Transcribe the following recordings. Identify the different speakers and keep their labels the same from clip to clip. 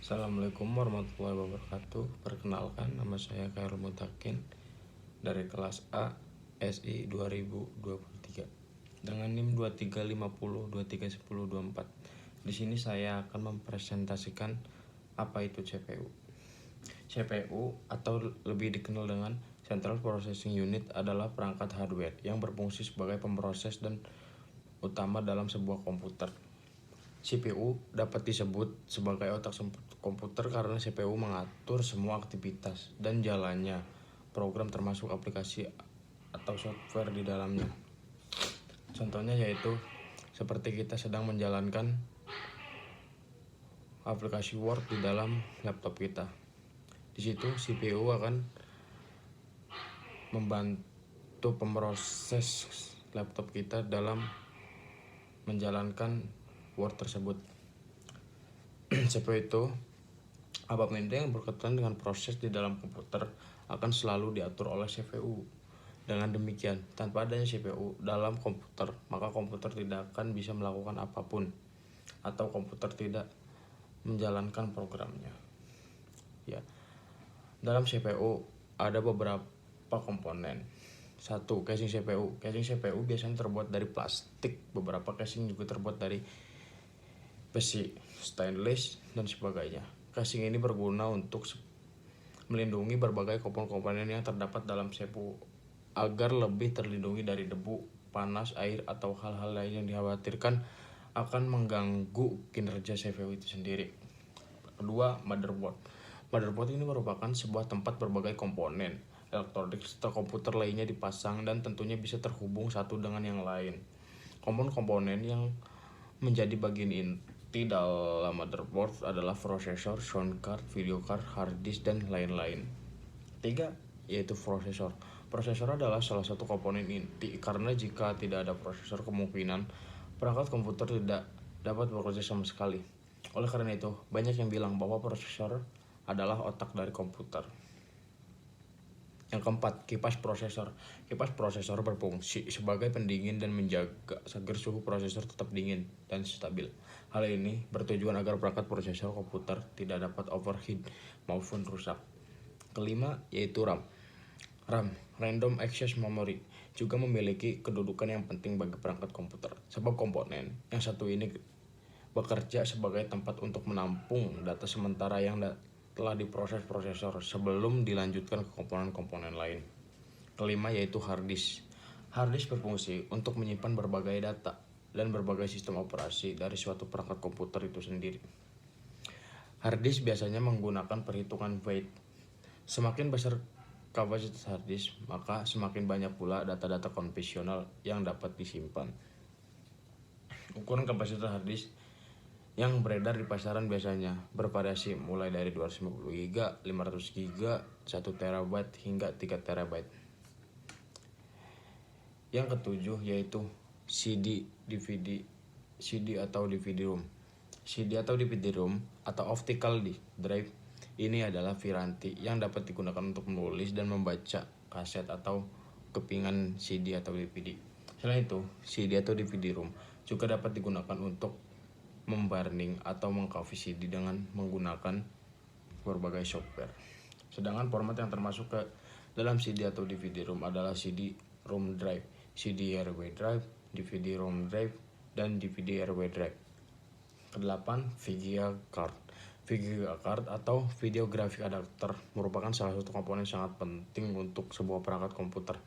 Speaker 1: Assalamualaikum warahmatullahi wabarakatuh. Perkenalkan, nama saya Khairul Mutakin dari kelas A SI 2023 dengan NIM 2350231024. Di sini saya akan mempresentasikan apa itu CPU. CPU atau lebih dikenal dengan Central Processing Unit adalah perangkat hardware yang berfungsi sebagai pemroses dan utama dalam sebuah komputer. CPU dapat disebut sebagai otak komputer karena CPU mengatur semua aktivitas dan jalannya program termasuk aplikasi atau software di dalamnya. Contohnya yaitu seperti kita sedang menjalankan aplikasi Word di dalam laptop kita. Di situ CPU akan membantu pemroses laptop kita dalam menjalankan Word tersebut. CPU itu apapun yang berkaitan dengan proses di dalam komputer akan selalu diatur oleh CPU. Dengan demikian, tanpa adanya CPU dalam komputer, maka komputer tidak akan bisa melakukan apapun atau komputer tidak menjalankan programnya. Ya. Dalam CPU ada beberapa komponen. 1. Casing CPU. Casing CPU biasanya terbuat dari plastik, beberapa casing juga terbuat dari besi, stainless, dan sebagainya. Casing ini berguna untuk melindungi berbagai komponen-komponen yang terdapat dalam CPU agar lebih terlindungi dari debu, panas, air, atau hal-hal lain yang dikhawatirkan akan mengganggu kinerja CPU itu sendiri. Kedua, motherboard. Motherboard ini merupakan sebuah tempat berbagai komponen elektronik serta komputer lainnya dipasang dan tentunya bisa terhubung satu dengan yang lain. Komponen yang menjadi bagian inti dalam motherboard adalah prosesor, sound card, video card, hard disk, dan lain-lain. 3. Yaitu prosesor. Prosesor adalah salah satu komponen inti karena jika tidak ada prosesor kemungkinan perangkat komputer tidak dapat bekerja sama sekali. Oleh karena itu, banyak yang bilang bahwa prosesor adalah otak dari komputer. Yang keempat, kipas prosesor. Kipas prosesor berfungsi sebagai pendingin dan menjaga agar suhu prosesor tetap dingin dan stabil. Hal ini bertujuan agar perangkat prosesor komputer tidak dapat overheat maupun rusak. Kelima, yaitu RAM. RAM, Random Access Memory, juga memiliki kedudukan yang penting bagi perangkat komputer. Sebab komponen yang satu ini bekerja sebagai tempat untuk menampung data sementara yang telah diproses prosesor sebelum dilanjutkan ke komponen-komponen lain. Kelima, yaitu hard disk. Hard disk berfungsi untuk menyimpan berbagai data dan berbagai sistem operasi dari suatu perangkat komputer itu sendiri. Hard disk biasanya menggunakan perhitungan weight. Semakin besar kapasitas hard disk, maka semakin banyak pula data-data konvensional yang dapat disimpan. Ukuran kapasitas hard disk yang beredar di pasaran biasanya bervariasi mulai dari 250 GB, 500 GB, 1 TB hingga 3 TB. Yang ketujuh yaitu CD, DVD, CD atau DVD-ROM. CD atau DVD-ROM atau optical drive ini adalah piranti yang dapat digunakan untuk menulis dan membaca kaset atau kepingan CD atau DVD. Selain itu, CD atau DVD-ROM juga dapat digunakan untuk memburning atau mengcopy CD dengan menggunakan berbagai software. Sedangkan format yang termasuk ke dalam CD atau DVD-ROM adalah CD-ROM drive, CD-RW drive, DVD-ROM drive, dan DVD-RW drive. Kedelapan, VGA card. VGA card atau Video Graphic Adapter merupakan salah satu komponen sangat penting untuk sebuah perangkat komputer.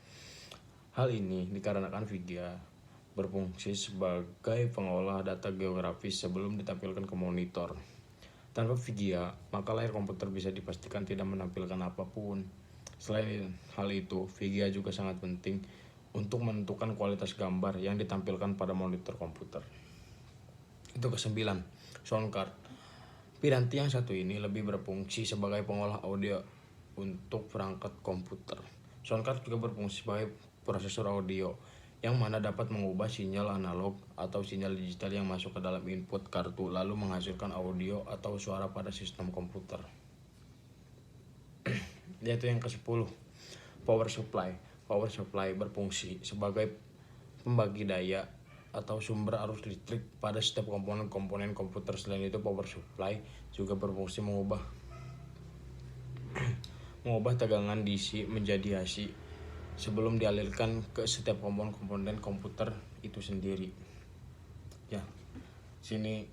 Speaker 1: Hal ini dikarenakan VGA berfungsi sebagai pengolah data geografis sebelum ditampilkan ke monitor. Tanpa VGA, maka layar komputer bisa dipastikan tidak menampilkan apapun. Selain hal itu, VGA juga sangat penting untuk menentukan kualitas gambar yang ditampilkan pada monitor komputer. Itu kesembilan, sound card. Piranti yang satu ini lebih berfungsi sebagai pengolah audio untuk perangkat komputer. Sound card juga berfungsi sebagai prosesor audio yang mana dapat mengubah sinyal analog atau sinyal digital yang masuk ke dalam input kartu lalu menghasilkan audio atau suara pada sistem komputer. Yaitu yang ke-10, power supply. Power supply berfungsi sebagai pembagi daya atau sumber arus listrik pada setiap komponen-komponen komputer. Selain itu, power supply juga berfungsi mengubah tegangan DC menjadi AC sebelum dialirkan ke setiap komponen komputer itu sendiri. Ya, sini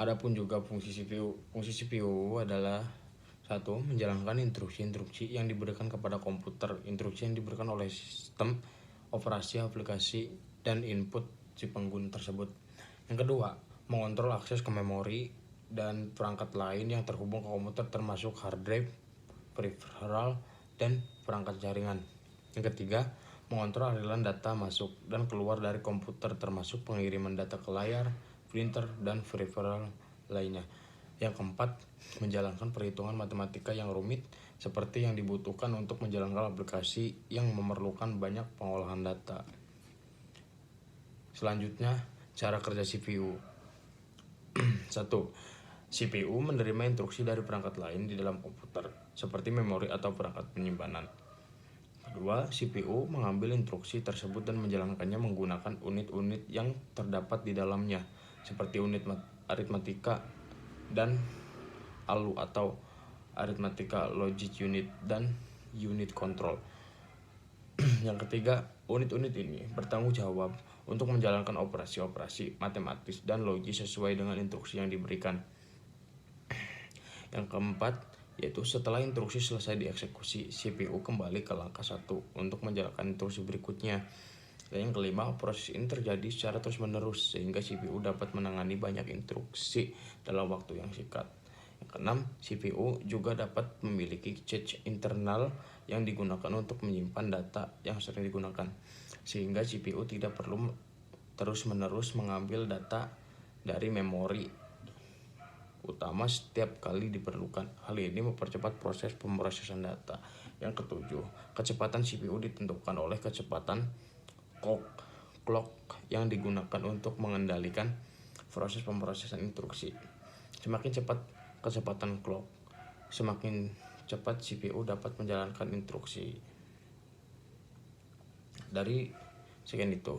Speaker 1: adapun juga fungsi CPU. Fungsi CPU adalah satu, menjalankan instruksi-instruksi yang diberikan kepada komputer. Instruksi yang diberikan oleh sistem operasi, aplikasi, dan input si pengguna tersebut. Yang kedua, mengontrol akses ke memori dan perangkat lain yang terhubung ke komputer termasuk hard drive, peripheral, dan perangkat jaringan. Yang ketiga, mengontrol aliran data masuk dan keluar dari komputer termasuk pengiriman data ke layar, printer, dan peripheral lainnya. Yang keempat, menjalankan perhitungan matematika yang rumit seperti yang dibutuhkan untuk menjalankan aplikasi yang memerlukan banyak pengolahan data. Selanjutnya, cara kerja CPU. 1. CPU menerima instruksi dari perangkat lain di dalam komputer, seperti memori atau perangkat penyimpanan. Kedua, CPU mengambil instruksi tersebut dan menjalankannya menggunakan unit-unit yang terdapat di dalamnya, seperti unit aritmatika dan ALU atau Arithmetic Logic Unit dan unit control. Yang ketiga, unit-unit ini bertanggung jawab untuk menjalankan operasi-operasi matematis dan logis sesuai dengan instruksi yang diberikan. Yang keempat, yaitu setelah instruksi selesai dieksekusi, CPU kembali ke langkah 1 untuk menjalankan instruksi berikutnya. Dan yang kelima, proses ini terjadi secara terus-menerus sehingga CPU dapat menangani banyak instruksi dalam waktu yang singkat. Yang keenam, CPU juga dapat memiliki cache internal yang digunakan untuk menyimpan data yang sering digunakan, sehingga CPU tidak perlu terus-menerus mengambil data dari memori utama setiap kali diperlukan. Hal ini mempercepat proses pemrosesan data. Yang ketujuh, kecepatan CPU ditentukan oleh kecepatan clock yang digunakan untuk mengendalikan proses pemrosesan instruksi. Semakin cepat kecepatan clock, semakin cepat CPU dapat menjalankan instruksi. Dari sekian itu,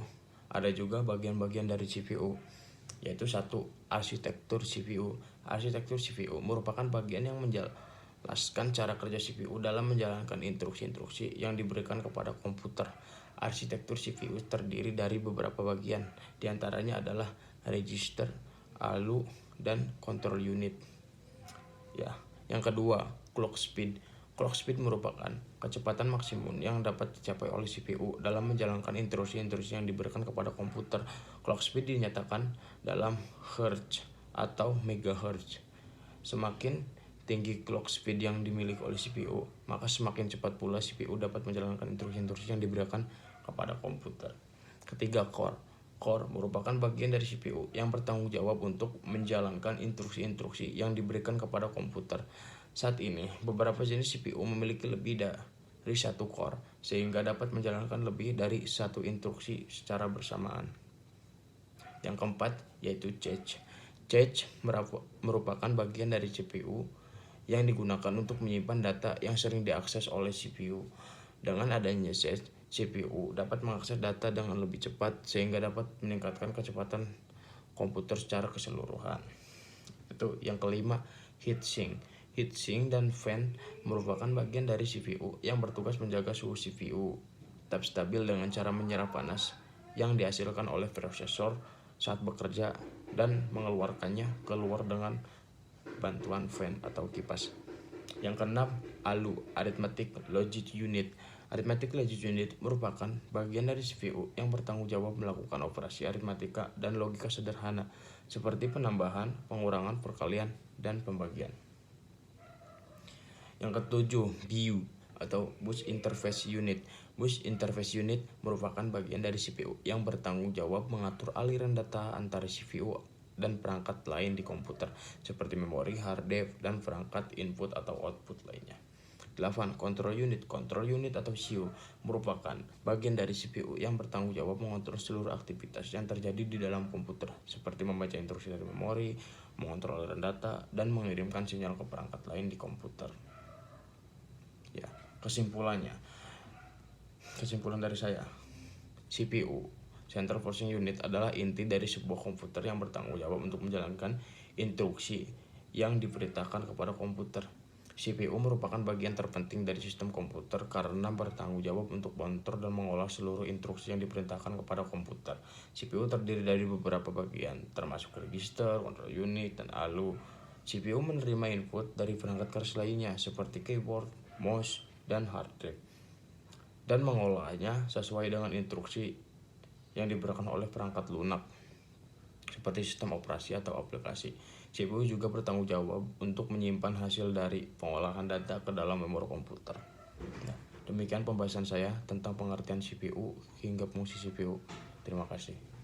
Speaker 1: ada juga bagian-bagian dari CPU, yaitu 1. Arsitektur CPU. Arsitektur CPU merupakan bagian yang menjelaskan cara kerja CPU dalam menjalankan instruksi-instruksi yang diberikan kepada komputer. Arsitektur CPU terdiri dari beberapa bagian, diantaranya adalah register, ALU, dan control unit. Ya, yang kedua, clock speed. Clock speed merupakan kecepatan maksimum yang dapat dicapai oleh CPU dalam menjalankan instruksi-instruksi yang diberikan kepada komputer. Clock speed dinyatakan dalam hertz atau megahertz. Semakin tinggi clock speed yang dimiliki oleh CPU, maka semakin cepat pula CPU dapat menjalankan instruksi-instruksi yang diberikan kepada komputer. Ketiga, core. Core merupakan bagian dari CPU yang bertanggung jawab untuk menjalankan instruksi-instruksi yang diberikan kepada komputer. Saat ini, beberapa jenis CPU memiliki lebih dari satu core, sehingga dapat menjalankan lebih dari satu instruksi secara bersamaan. Yang keempat, yaitu cache. Cache merupakan bagian dari CPU yang digunakan untuk menyimpan data yang sering diakses oleh CPU. Dengan adanya cache, CPU dapat mengakses data dengan lebih cepat sehingga dapat meningkatkan kecepatan komputer secara keseluruhan. Itu yang kelima, heatsink. Heatsink dan fan merupakan bagian dari CPU yang bertugas menjaga suhu CPU tetap stabil dengan cara menyerap panas yang dihasilkan oleh prosesor saat bekerja dan mengeluarkannya keluar dengan bantuan fan atau kipas. Yang keenam, ALU, Arithmetic Logic Unit. Arithmetic Logic Unit merupakan bagian dari CPU yang bertanggung jawab melakukan operasi aritmatika dan logika sederhana seperti penambahan, pengurangan, perkalian, dan pembagian. Yang ketujuh, BU atau Bus Interface Unit. Bus Interface Unit merupakan bagian dari CPU yang bertanggung jawab mengatur aliran data antara CPU dan perangkat lain di komputer seperti memori, hard disk, dan perangkat input atau output lainnya. 8. Control Unit. Control Unit atau CU merupakan bagian dari CPU yang bertanggung jawab mengontrol seluruh aktivitas yang terjadi di dalam komputer seperti membaca instruksi dari memori, mengontrol aliran data, dan mengirimkan sinyal ke perangkat lain di komputer. Ya, kesimpulan dari saya, CPU Central Processing Unit adalah inti dari sebuah komputer yang bertanggung jawab untuk menjalankan instruksi yang diperintahkan kepada komputer. CPU merupakan bagian terpenting dari sistem komputer karena bertanggung jawab untuk mengontrol dan mengolah seluruh instruksi yang diperintahkan kepada komputer. CPU terdiri dari beberapa bagian, termasuk register, control unit, dan ALU. CPU menerima input dari perangkat keras lainnya seperti keyboard, mouse, dan hard drive, dan mengolahnya sesuai dengan instruksi yang diberikan oleh perangkat lunak seperti sistem operasi atau aplikasi. CPU juga bertanggung jawab untuk menyimpan hasil dari pengolahan data ke dalam memori komputer. Nah, demikian pembahasan saya tentang pengertian CPU hingga fungsi CPU. Terima kasih.